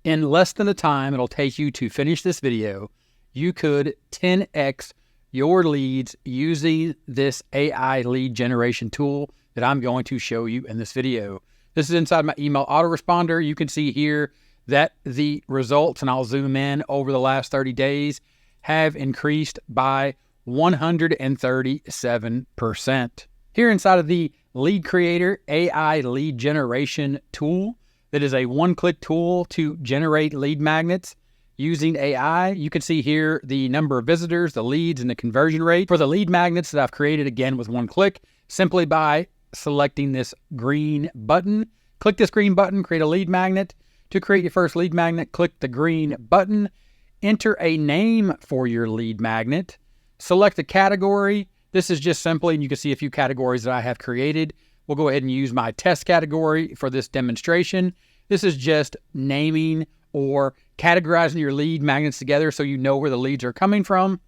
In less than the time it'll take you to finish this video, you could 10x your leads using this AI lead generation tool that I'm going to show you in this video. This is inside my email autoresponder. You can see here that the results, and I'll zoom in, over the last 30 days have increased by 137%. Here inside of the LeadCreator AI lead generation tool, that is a one-click tool to generate lead magnets using AI. You can see here the number of visitors, the leads, and the conversion rate for the lead magnets that I've created, again, with one click, simply by selecting this green button. Click this green button, create a lead magnet. To create your first lead magnet, click the green button, enter a name for your lead magnet, select a category. This is just simply, and you can see a few categories that I have created. We'll go ahead and use my test category for this demonstration. This is just naming or categorizing your lead magnets together so you know where the leads are coming from.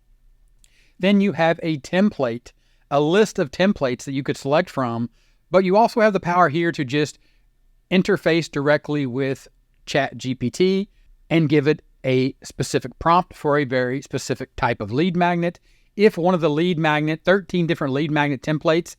Then you have a template, a list of templates that you could select from, but you also have the power here to just interface directly with ChatGPT and give it a specific prompt for a very specific type of lead magnet. If one of the lead magnet, 13 different lead magnet templates,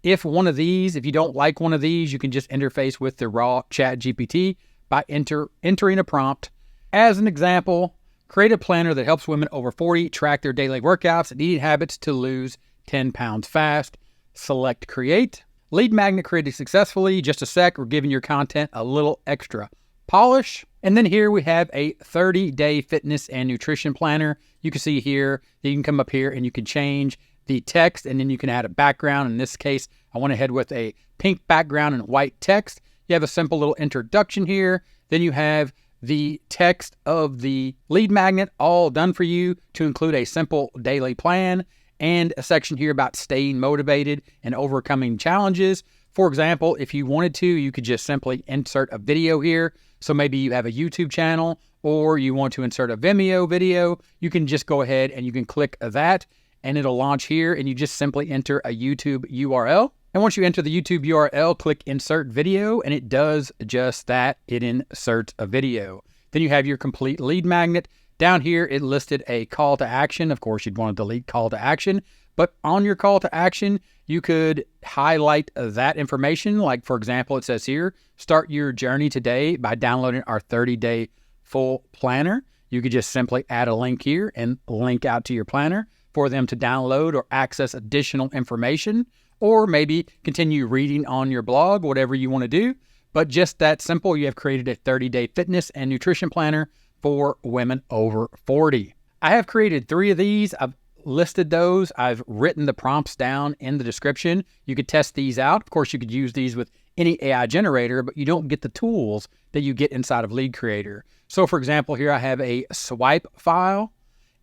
if one of these, if you don't like one of these, you can just interface with the raw ChatGPT by entering a prompt. As an example, create a planner that helps women over 40 track their daily workouts and eating habits to lose 10 pounds fast. Select create. Lead magnet created successfully. Just a sec, we're giving your content a little extra polish. And then here we have a 30-day fitness and nutrition planner. You can see here that you can come up here and you can change the text, and then you can add a background. In this case, I went ahead with a pink background and white text. You have a simple little introduction here. Then you have the text of the lead magnet all done for you to include a simple daily plan and a section here about staying motivated and overcoming challenges. For example, if you wanted to, you could just simply insert a video here. So maybe you have a YouTube channel or you want to insert a Vimeo video. You can just go ahead and you can click that and it'll launch here, and you just simply enter a YouTube URL. And once you enter the YouTube URL, click insert video, and it does just that. It inserts a video. Then you have your complete lead magnet. Down here, it listed a call to action. Of course, you'd want to delete call to action, but on your call to action, you could highlight that information. Like, for example, it says here, start your journey today by downloading our 30-day full planner. You could just simply add a link here and link out to your planner for them to download or access additional information, or maybe continue reading on your blog, whatever you want to do. But just that simple, you have created a 30-day fitness and nutrition planner for women over 40. I have created 3 of these. I've listed those. I've written the prompts down in the description. You could test these out. Of course, you could use these with any AI generator, but you don't get the tools that you get inside of LeadCreator. So for example, here I have a swipe file.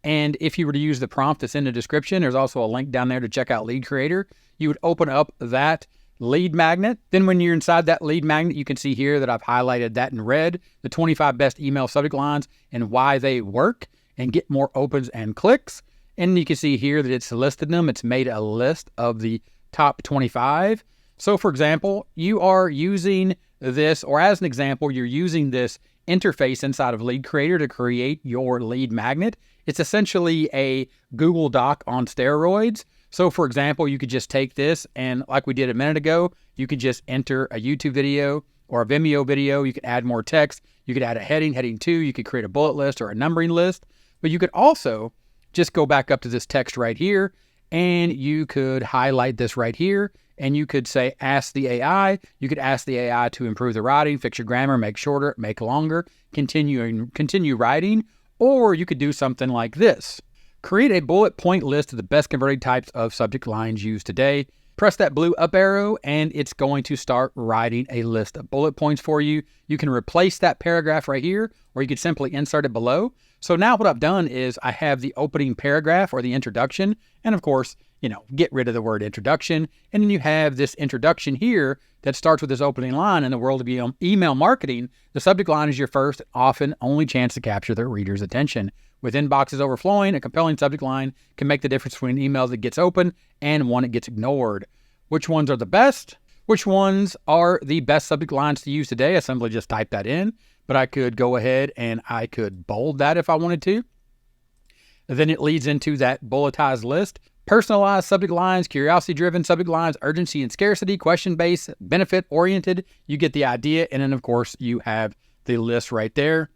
And if you were to use the prompt that's in the description, there's also a link down there to check out LeadCreator. You would open up that lead magnet. Then when you're inside that lead magnet, you can see here that I've highlighted that in red, the 25 best email subject lines and why they work and get more opens and clicks. And you can see here that it's listed them. It's made a list of the top 25. So for example, you are using this, or as an example, you're using this interface inside of LeadCreator to create your lead magnet. It's essentially a Google Doc on steroids. So for example, you could just take this and, like we did a minute ago, you could just enter a YouTube video or a Vimeo video. You could add more text. You could add a heading 2. You could create a bullet list or a numbering list. But you could also just go back up to this text right here, and you could highlight this right here, and you could say, ask the AI. You could ask the AI to improve the writing, fix your grammar, make shorter, make longer, continue writing. Or you could do something like this. Create a bullet point list of the best converting types of subject lines used today. Press that blue up arrow and it's going to start writing a list of bullet points for you. You can replace that paragraph right here, or you could simply insert it below. So now what I've done is I have the opening paragraph or the introduction, and of course, get rid of the word introduction. And then you have this introduction here that starts with this opening line. In the world of email marketing, the subject line is your first, often only chance to capture the reader's attention. With inboxes overflowing, a compelling subject line can make the difference between an email that gets open and one that gets ignored. Which ones are the best? Which ones are the best subject lines to use today? I simply just type that in. but I could go ahead and I could bold that if I wanted to. Then it leads into that bulletized list. Personalized subject lines, curiosity-driven subject lines, urgency and scarcity, question-based, benefit-oriented. You get the idea. And then, of course, you have the list right there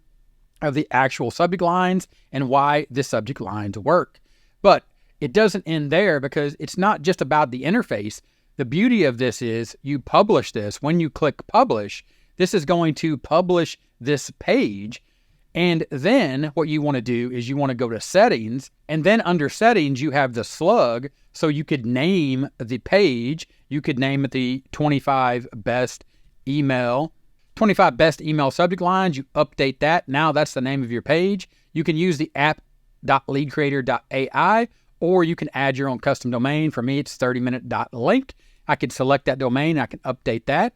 of the actual subject lines and why the subject lines work. But it doesn't end there, because it's not just about the interface. The beauty of this is you publish this. When you click publish, this is going to publish this page. And then what you want to do is you want to go to settings, and then under settings, you have the slug. So you could name the page. You could name it the 25 best email subject lines. You update that. Now that's the name of your page. You can use the app.leadcreator.ai, or you can add your own custom domain. For me, it's 30minute.link. I can select that domain. I can update that.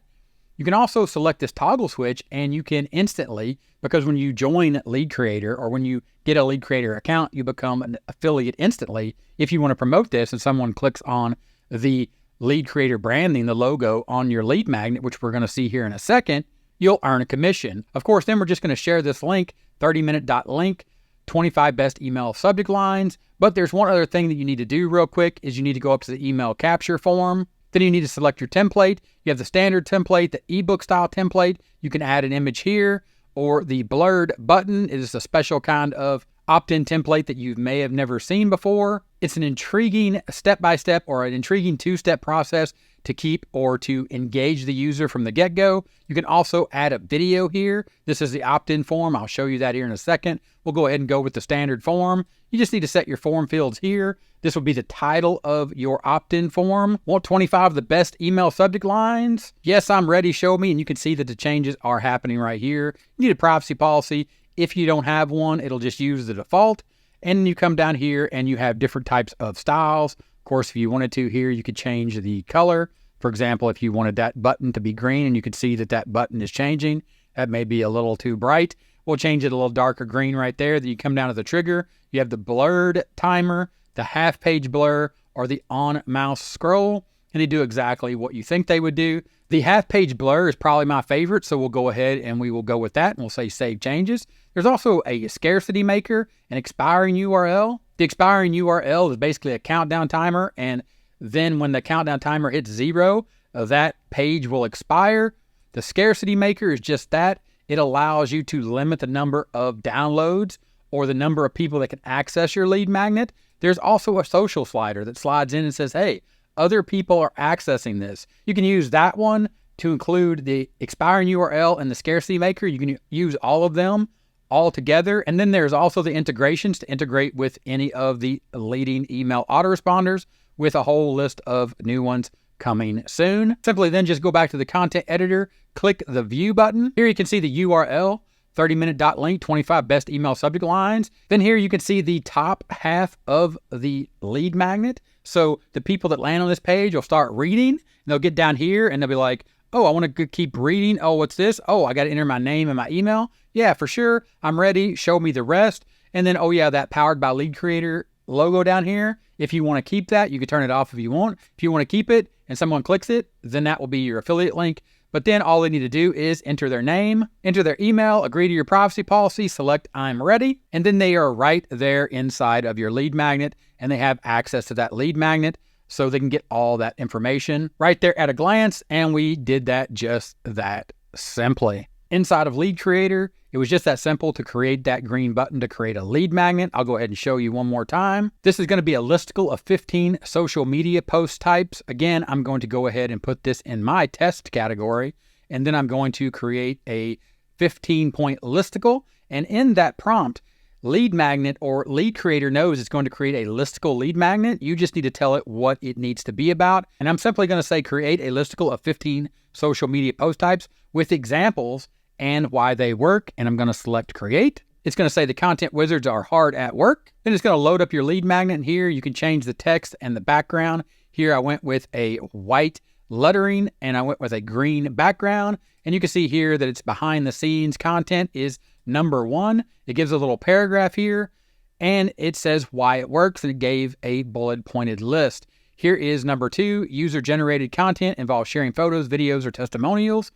You can also select this toggle switch, and you can instantly, because when you join LeadCreator or when you get a LeadCreator account, you become an affiliate instantly. If you want to promote this and someone clicks on the LeadCreator branding, the logo on your lead magnet, which we're going to see here in a second, you'll earn a commission. Of course, then we're just going to share this link, 30minute.link, 25 best email subject lines. But there's one other thing that you need to do real quick is you need to go up to the email capture form. Then you need to select your template. You have the standard template, the ebook style template. You can add an image here, or the blurred button. It is a special kind of opt-in template that you may have never seen before. It's an intriguing step-by-step or an intriguing two-step process to keep or to engage the user from the get-go. You can also add a video here. This is the opt-in form. I'll show you that here in a second. We'll go ahead and go with the standard form. You just need to set your form fields here. This will be the title of your opt-in form. Want 25 of the best email subject lines? Yes, I'm ready. Show me. And you can see that the changes are happening right here. You need a privacy policy. If you don't have one, it'll just use the default. And you come down here and you have different types of styles. Of course, if you wanted to here, you could change the color. For example, if you wanted that button to be green, and you can see that that button is changing, that may be a little too bright. We'll change it a little darker green right there. Then you come down to the trigger. You have the blurred timer, the half page blur, or the on mouse scroll, and they do exactly what you think they would do. The half page blur is probably my favorite, so we'll go ahead and we will go with that, and we'll say save changes. There's also a scarcity maker, an expiring URL. The expiring URL is basically a countdown timer, and then when the countdown timer hits 0, that page will expire. The scarcity maker is just that. It allows you to limit the number of downloads or the number of people that can access your lead magnet. There's also a social slider that slides in and says, hey, other people are accessing this. You can use that one to include the expiring URL and the scarcity maker. You can use all of them all together. And then there's also the integrations to integrate with any of the leading email autoresponders, with a whole list of new ones coming soon. Simply then just go back to the content editor, click the view button. Here you can see the URL, 30minute.link, 25 best email subject lines. Then here you can see the top half of the lead magnet. So the people that land on this page will start reading, and they'll get down here and they'll be like, oh, I want to keep reading. Oh, what's this? Oh, I got to enter my name and my email. Yeah, for sure. I'm ready. Show me the rest. And then, oh yeah, that powered by LeadCreator logo down here. If you want to keep that, you can turn it off if you want. If you want to keep it and someone clicks it, then that will be your affiliate link. But then all they need to do is enter their name, enter their email, agree to your privacy policy, select I'm ready, and then they are right there inside of your lead magnet, and they have access to that lead magnet so they can get all that information right there at a glance. And we did that just that simply. Inside of LeadCreator, it was just that simple to create that green button to create a lead magnet. I'll go ahead and show you one more time. This is going to be a listicle of 15 social media post types. Again, I'm going to go ahead and put this in my test category, and then I'm going to create a 15-point listicle. And in that prompt, lead magnet or LeadCreator knows it's going to create a listicle lead magnet. You just need to tell it what it needs to be about. And I'm simply going to say create a listicle of 15 social media post types with examples and why they work. And I'm going to select create. It's going to say the content wizards are hard at work. Then it's going to load up your lead magnet. And here you can change the text and the background. Here I went with a white lettering and I went with a green background. And you can see here that it's behind the scenes content is number 1. It gives a little paragraph here and it says why it works, and it gave a bullet pointed list. Here is number 2, user generated content involves sharing photos, videos, or testimonials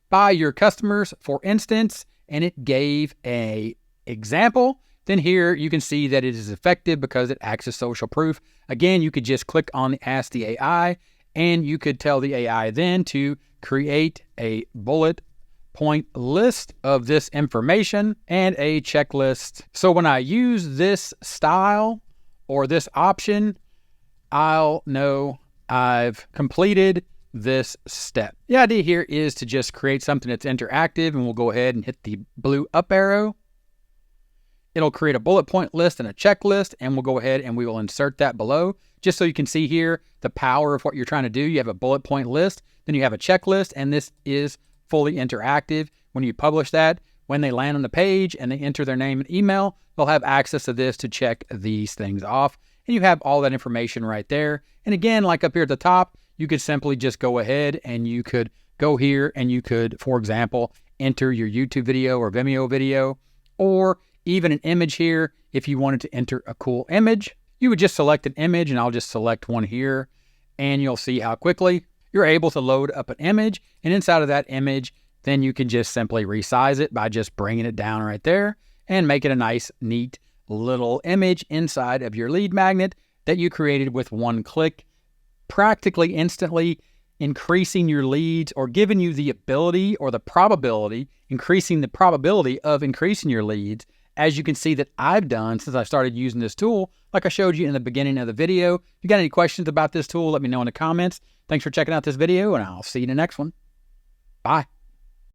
by your customers, for instance, and it gave a example, then here you can see that it is effective because it acts as social proof. Again, you could just click on the Ask the AI, and you could tell the AI then to create a bullet point list of this information and a checklist. So when I use this style or this option, I'll know I've completed this step. The idea here is to just create something that's interactive, and we'll go ahead and hit the blue up arrow. It'll create a bullet point list and a checklist, and we'll go ahead and we will insert that below just so you can see here the power of what you're trying to do. You have a bullet point list, then you have a checklist, and this is fully interactive. When you publish that, when they land on the page and they enter their name and email, they'll have access to this to check these things off. And you have all that information right there. And again, like up here at the top, you could simply just go ahead and you could go here and you could, for example, enter your YouTube video or Vimeo video, or even an image here. If you wanted to enter a cool image, you would just select an image, and I'll just select one here, and you'll see how quickly you're able to load up an image. And inside of that image, then you can just simply resize it by just bringing it down right there and make it a nice, neat little image inside of your lead magnet that you created with one click, practically instantly increasing your leads or giving you the ability or the probability, increasing the probability of increasing your leads, as you can see that I've done since I started using this tool, like I showed you in the beginning of the video. If you got any questions about this tool, let me know in the comments. Thanks for checking out this video, and I'll see you in the next one. Bye.